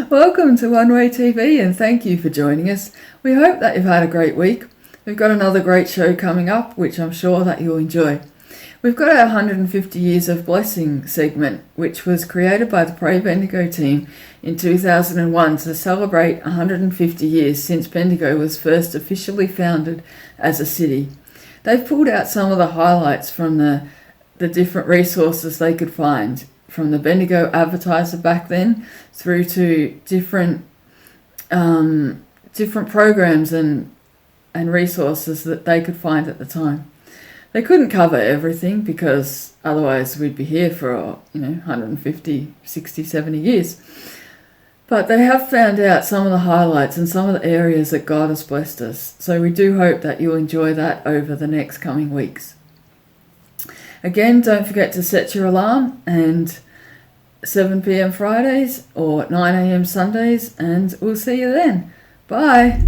Welcome to One Way TV and thank you for joining us. We hope that you've had a great week. We've got another great show coming up, which I'm sure that you'll enjoy. We've got our 150 Years of Blessing segment, which was created by the Pray Bendigo team in 2001 to celebrate 150 years since Bendigo was first officially founded as a city. They've pulled out some of the highlights from the different resources they could find, from the Bendigo Advertiser back then through to different programs and resources that they could find at the time. They couldn't cover everything because otherwise we'd be here for 150, 60, 70 years. But they have found out some of the highlights and some of the areas that God has blessed us. So we do hope that you'll enjoy that over the next coming weeks. Again, don't forget to set your alarm, and 7 p.m. Fridays or 9 a.m. Sundays, and we'll see you then. Bye.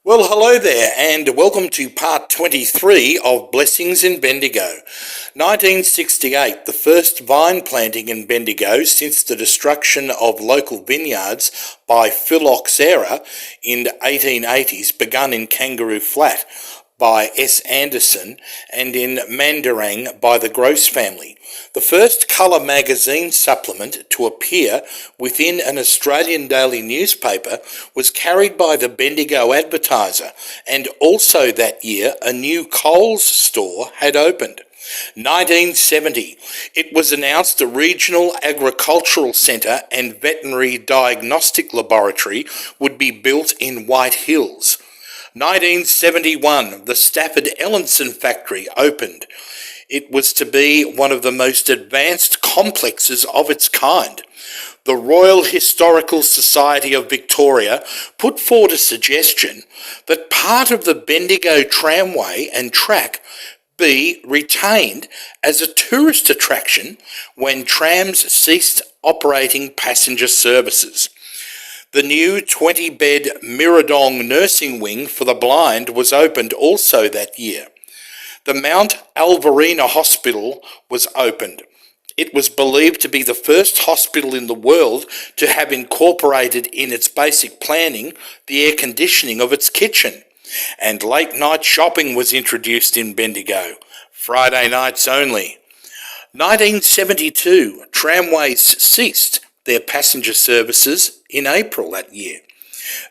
Well, hello there, and welcome to part 23 of Blessings in Bendigo. 1968, the first vine planting in Bendigo since the destruction of local vineyards by phylloxera in the 1880s begun in Kangaroo Flat by S. Anderson and in Mandarang by the Gross family. The first colour magazine supplement to appear within an Australian daily newspaper was carried by the Bendigo Advertiser, and also that year a new Coles store had opened. 1970, it was announced the Regional Agricultural Centre and Veterinary Diagnostic Laboratory would be built in White Hills. 1971, the Stafford Ellenson factory opened. It was to be one of the most advanced complexes of its kind. The Royal Historical Society of Victoria put forward a suggestion that part of the Bendigo tramway and track be retained as a tourist attraction when trams ceased operating passenger services. The new 20-bed Miradong nursing wing for the blind was opened also that year. The Mount Alverina Hospital was opened. It was believed to be the first hospital in the world to have incorporated in its basic planning the air conditioning of its kitchen. And late night shopping was introduced in Bendigo, Friday nights only. 1972, tramways ceased their passenger services in April that year.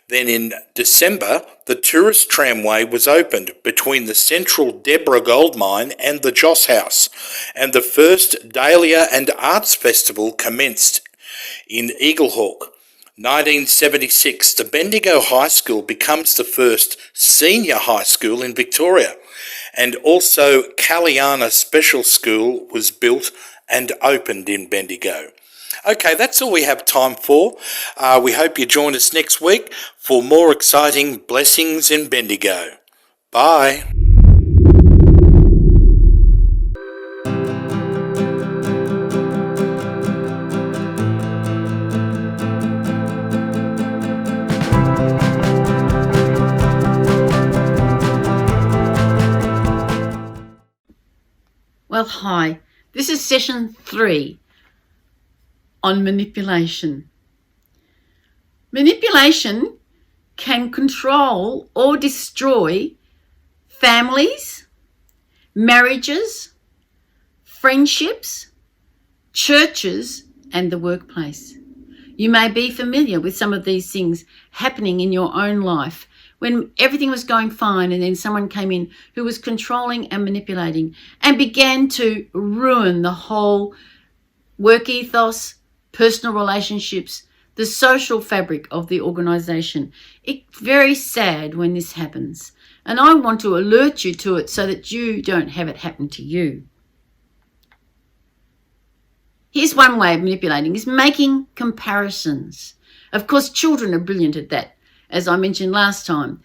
Then in December, the tourist tramway was opened between the central Deborah gold mine and the Joss House, and the first Dahlia and Arts Festival commenced in Eaglehawk. 1976, the Bendigo High School becomes the first senior high school in Victoria, and also Kaliana Special School was built and opened in Bendigo. Okay, that's all we have time for. We hope you join us next week for more exciting blessings in Bendigo. Bye. Well, hi. This is session 3 on manipulation. Manipulation can control or destroy families, marriages, friendships, churches, and the workplace. You may be familiar with some of these things happening in your own life when everything was going fine and then someone came in who was controlling and manipulating and began to ruin the whole work ethos, personal relationships, the social fabric of the organisation. It's very sad when this happens, and I want to alert you to it so that you don't have it happen to you. Here's one way of manipulating, is making comparisons. Of course, children are brilliant at that, as I mentioned last time.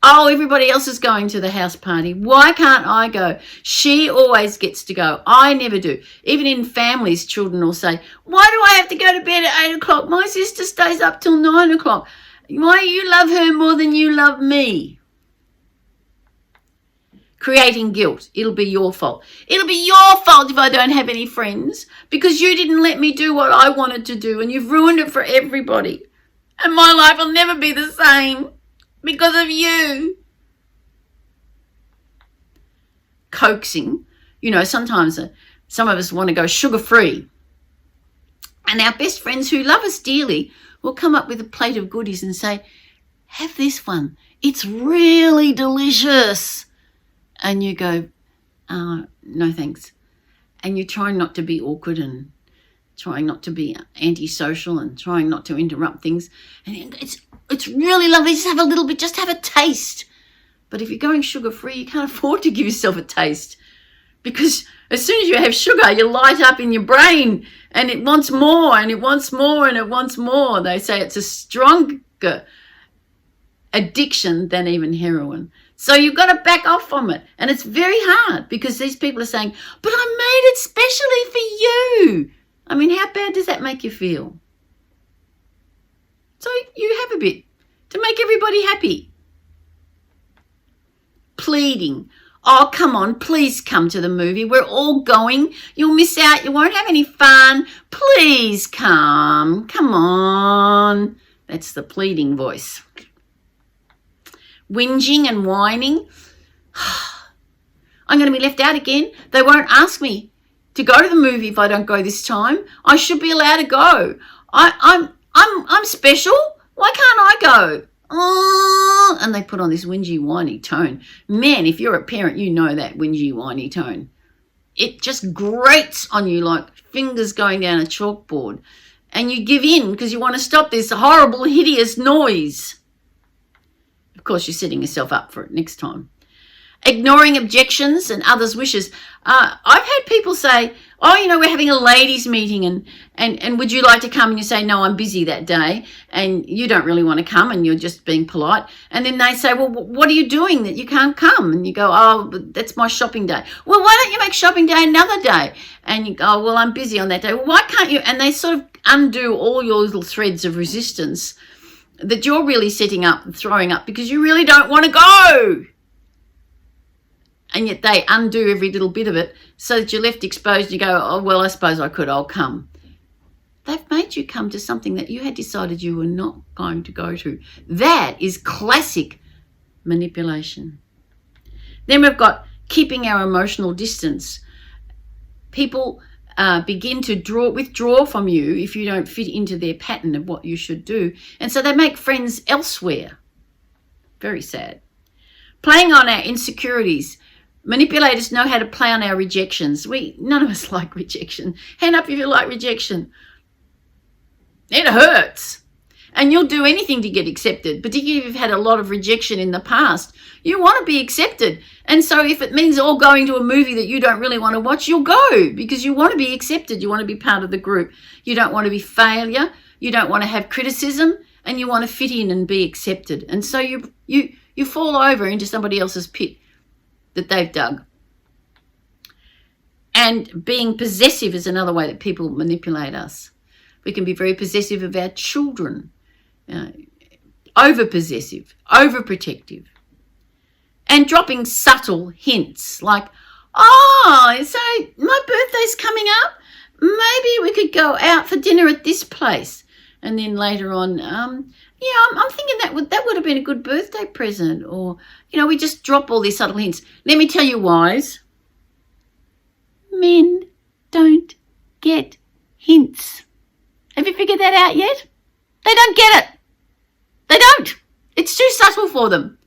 Oh, everybody else is going to the house party. Why can't I go? She always gets to go. I never do. Even in families, children will say, why do I have to go to bed at 8 o'clock? My sister stays up till 9 o'clock. Why do you love her more than you love me? Creating guilt. It'll be your fault. It'll be your fault if I don't have any friends because you didn't let me do what I wanted to do and you've ruined it for everybody. And my life will never be the same because of you. Coaxing. You know, sometimes some of us want to go sugar-free. And our best friends who love us dearly will come up with a plate of goodies and say, have this one. It's really delicious. And you go, no thanks. And you're trying not to be awkward and trying not to be antisocial and trying not to interrupt things. And it's really lovely. Just have a little bit, just have a taste. But if you're going sugar-free, you can't afford to give yourself a taste because as soon as you have sugar, you light up in your brain and it wants more and it wants more and it wants more. They say it's a stronger addiction than even heroin. So you've got to back off from it. And it's very hard because these people are saying, but I made it specially for you. I mean, how bad does that make you feel? So you have a bit to make everybody happy. Pleading. Oh, come on, please come to the movie. We're all going. You'll miss out. You won't have any fun. Please come. Come on. That's the pleading voice. Whinging and whining. I'm going to be left out again. They won't ask me to go to the movie if I don't go this time. I should be allowed to go. I'm special. Why can't I go? Oh, and they put on this whingy, whiny tone. Man, if you're a parent, you know that whingy, whiny tone. It just grates on you like fingers going down a chalkboard. And you give in because you want to stop this horrible, hideous noise. Of course, you're setting yourself up for it next time. Ignoring objections and others' wishes. I've had people say, oh, you know, we're having a ladies' meeting and would you like to come? And you say, no, I'm busy that day. And you don't really want to come and you're just being polite. And then they say, well, what are you doing that you can't come? And you go, oh, that's my shopping day. Well, why don't you make shopping day another day? And you go, oh, well, I'm busy on that day. Well, why can't you? And they sort of undo all your little threads of resistance that you're really setting up and throwing up because you really don't want to go. and yet they undo every little bit of it so that you're left exposed and you go, oh, well, I suppose I could, I'll come. They've made you come to something that you had decided you were not going to go to. That is classic manipulation. Then we've got keeping our emotional distance. People begin to withdraw from you if you don't fit into their pattern of what you should do. And so they make friends elsewhere. Very sad. Playing on our insecurities. Manipulators know how to play on our rejections. None of us like rejection. Hand up if you like rejection. It hurts. And you'll do anything to get accepted, particularly if you've had a lot of rejection in the past. You want to be accepted. And so if it means all going to a movie that you don't really want to watch, you'll go because you want to be accepted. You want to be part of the group. You don't want to be failure. You don't want to have criticism, and you want to fit in and be accepted. And so you fall over into somebody else's pit that they've dug. And being possessive is another way that people manipulate us. We can be very possessive of our children. Over-possessive, overprotective, and dropping subtle hints like, oh, so my birthday's coming up, maybe we could go out for dinner at this place. And then later on, I'm thinking that would have been a good birthday present. Or, we just drop all these subtle hints. Let me tell you, wise, men don't get hints. Have you figured that out yet? They don't get it. They don't. It's too subtle for them.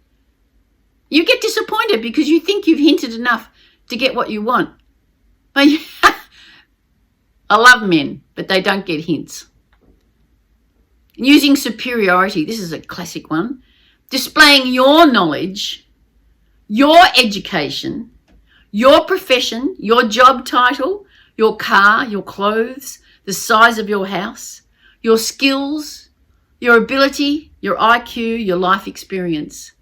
You get disappointed because you think you've hinted enough to get what you want. But I love men, but they don't get hints. Using superiority. This is a classic one. Displaying your knowledge, your education, your profession, your job title, your car, your clothes, the size of your house, your skills, your ability, your IQ, your life experience.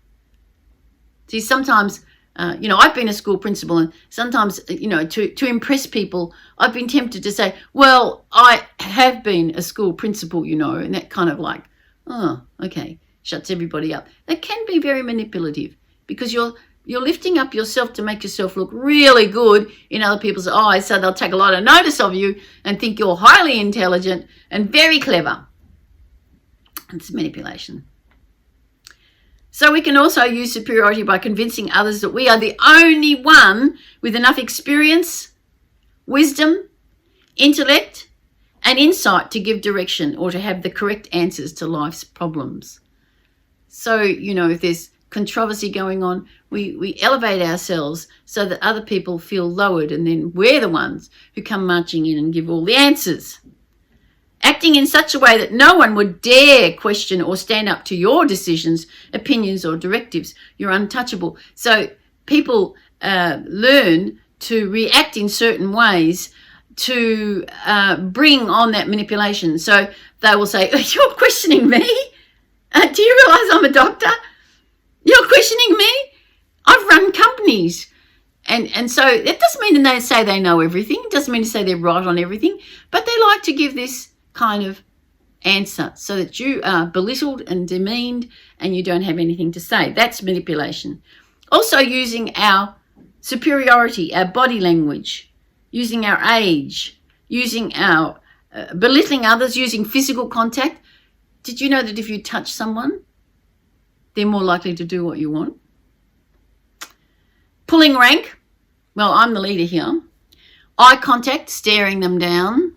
See, sometimes, I've been a school principal, and sometimes, to impress people, I've been tempted to say, well, I have been a school principal, and that kind of like, oh, okay, shuts everybody up. That can be very manipulative because you're lifting up yourself to make yourself look really good in other people's eyes, so they'll take a lot of notice of you and think you're highly intelligent and very clever. It's manipulation. So we can also use superiority by convincing others that we are the only one with enough experience, wisdom, intellect, and insight to give direction or to have the correct answers to life's problems. So, if there's controversy going on, we elevate ourselves so that other people feel lowered, and then we're the ones who come marching in and give all the answers. Acting in such a way that no one would dare question or stand up to your decisions, opinions, or directives. You're untouchable. So people learn to react in certain ways to bring on that manipulation. So they will say, you're questioning me? Do you realise I'm a doctor? You're questioning me? I've run companies. And so it doesn't mean they say they know everything. It doesn't mean to say they're right on everything. But they like to give this kind of answer so that you are belittled and demeaned and you don't have anything to say. That's manipulation. Also using our superiority, our body language, using our age, using our belittling others, using physical contact. Did you know that if you touch someone, they're more likely to do what you want? Pulling rank. Well, I'm the leader here. Eye contact, staring them down.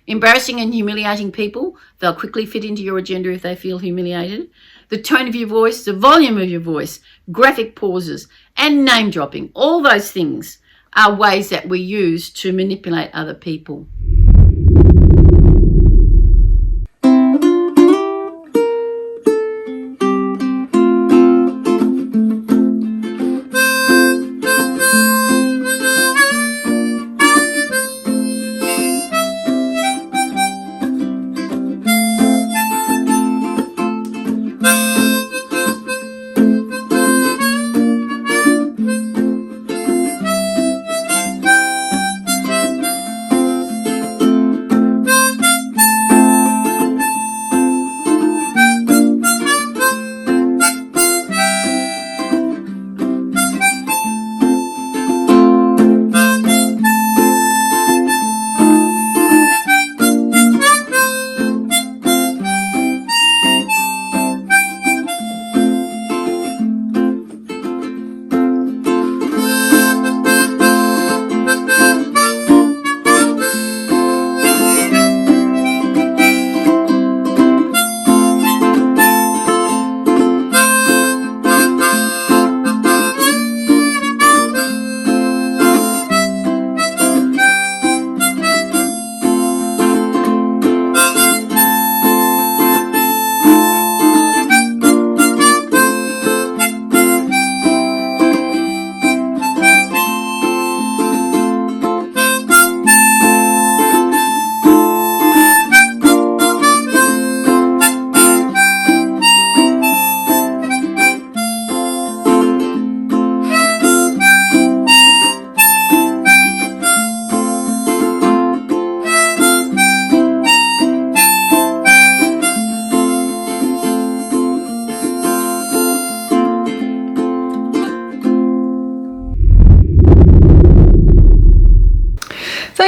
Embarrassing and humiliating people. They'll quickly fit into your agenda if they feel humiliated. The tone of your voice, the volume of your voice, graphic pauses, and name dropping. All those things are ways that we use to manipulate other people.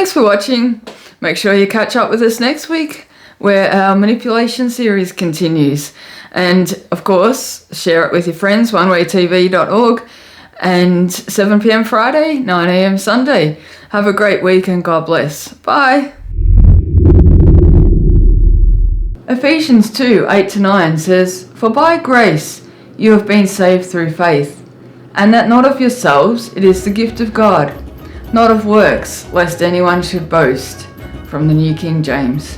Thanks for watching. Make sure you catch up with us next week where our manipulation series continues. And of course, share it with your friends, onewaytv.org, and 7 p.m. Friday, 9 a.m. Sunday. Have a great week and God bless. Bye. Ephesians 2, 8-9 says, "For by grace you have been saved through faith, and that not of yourselves, it is the gift of God, not of works, lest anyone should boast." From the New King James.